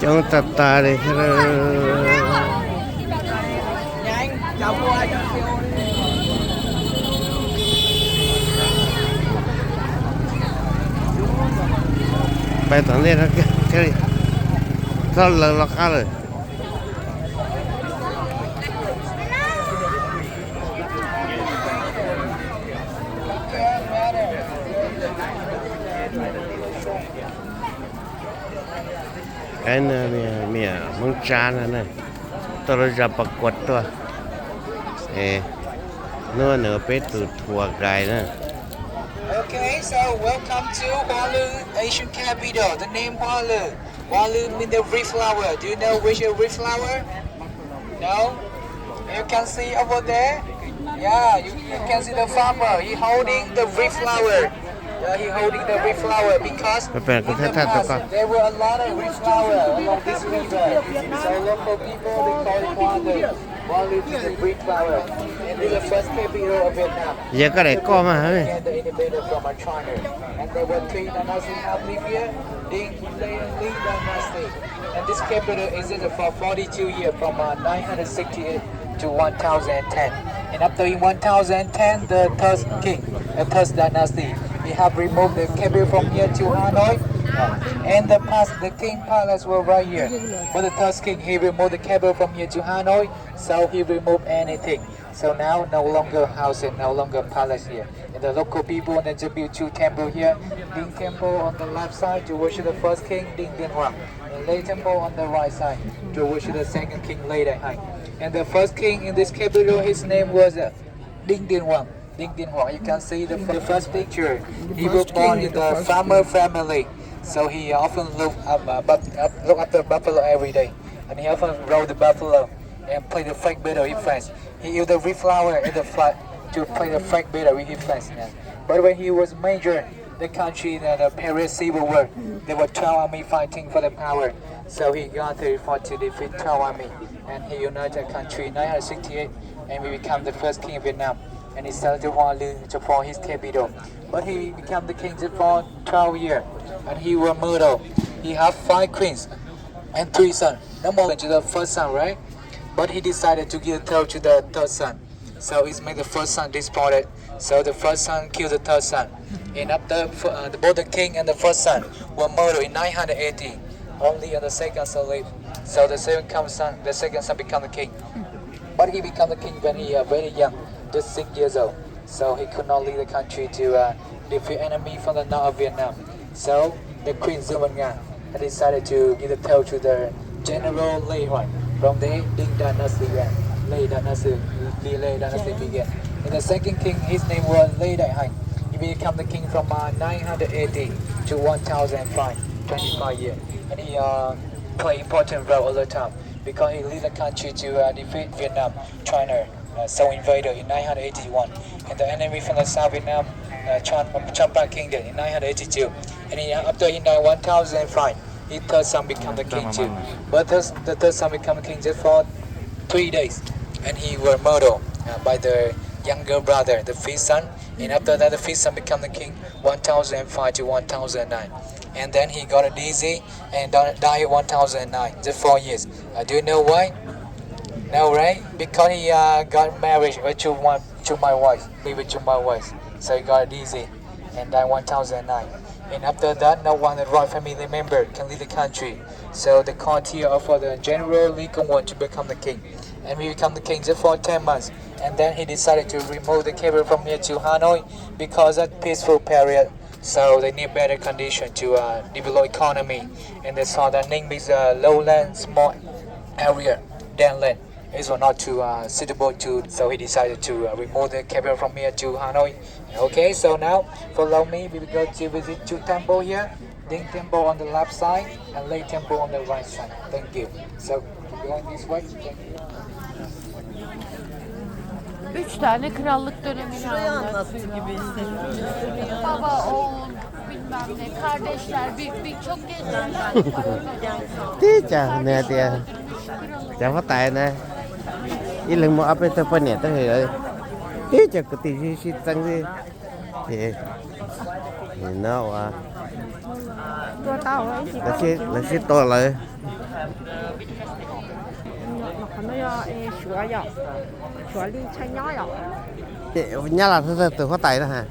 Trong tập ta đi Nhanh, cháu mua ai cho siêu. bài toán này nó cái sao là khá rồi cái này mẹ mong cha này tôi ra bạc quật thôi nữa bé từ thua gài nữa. Okay, so welcome to Hualu Asian capital. The name Hualu. Hualu means the reed flower. Do you know which is reed flower? No? You can see over there? Yeah, you can see the farmer. He holding the reed flower. Yeah, he holding the reed flower because in the past there were a lot of reed flower along this river. So local people they call it Hualu. Hualu is the reed flower. And it's the first capital of Vietnam. Giờ cái này co mà hả? The innovator from China, and there were three dynasties have lived here, Ding, Lei, and Li dynasty. And this capital existed for 42 years, from 968 to 1010. And after in 1010, the third king, the third dynasty, he have removed the capital from here to Hanoi. And the king palace were right here. But the third king, he removed the capital from here to Hanoi, so he removed anything. So now no longer house and no longer palace here. And the local people then to build two temples here. Ding temple on the left side to worship the first king, Ding Dien Huang. And Lei temple on the right side to worship the second king, Lei Dai Hai. And the first king in this capital, his name was Ding Dien Huang. Ding Dien Huang. You can see the first picture. He was born in the farmer family. So he often look after buffalo every day. And he often rode the buffalo and play the fake battle in France. He used the reed flower in the flat to play the fake battle with his friends. Yeah. But when he was major, the country, the Paris Civil War, there were 12 army fighting for the power. So he got there fought to defeat 12 army, and he united the country in 1968, and we became the first king of Vietnam. And he settled to Hualu for his capital. But he became the king for 12 years, and he was murdered. He had 5 queens and 3 sons. No more to the first son, right? But he decided to give the throne to the third son. So it made the first son disappointed. So the first son killed the third son. And after both the king and the first son were murdered in 980, only the second son lived. So the second son became the king. But he became the king when he was very young, just 6 years old. So he could not lead the country to defeat enemy from the north of Vietnam. So the queen Zumanga decided to give the throne to the general Lei Huang. From there, Ding dynasty began. Lei dynasty began. And the second king, his name was Lei Dai Hai. He became the king from 980 to 1005, 25 years. And he played important role all the time because he led the country to defeat Vietnam, China, so invaded in 981. And the enemy from the South Vietnam, Champa Kingdom in 982. And after in 1005, his third son became the king too. But the third son became the king just for 3 days. And he was murdered by the younger brother, the fifth son. And after that, the fifth son became the king 1005 to 1009. And then he got a disease and died 1009, just 4 years. Do you know why? No, right? Because he got married to my wife, lived to my wife. So he got a disease and died 1009. And after that, no one, the royal family member, can lead the country. So the courtier offered the general Li Gongwen to become the king. And he became the king just for 10 months. And then he decided to remove the capital from here to Hanoi because of peaceful period. So they need better condition to develop economy. And they saw that Ninh is a lowland, small area, than land. It was not too suitable to, so he decided to remove the capital from here to Hanoi. Okay, so now follow me. We will go to visit two temples here. Ding temple on the left side and Lei temple on the right side. Thank you. So going this way. Thank you. 3 tane krallık dönemini anlatıyor gibi hissediyorum. Baba, oğul, bilmem ne, kardeşler, çok gezdiler. Tí chà nè tìa chà phát tài nè ít lần một áp tới phần nhẹ tới rồi tí chà cái tí gì tăng gì thì nó à là xí to lại 学呀，学历参加呀。nhá là thật sự từ có tài đó hả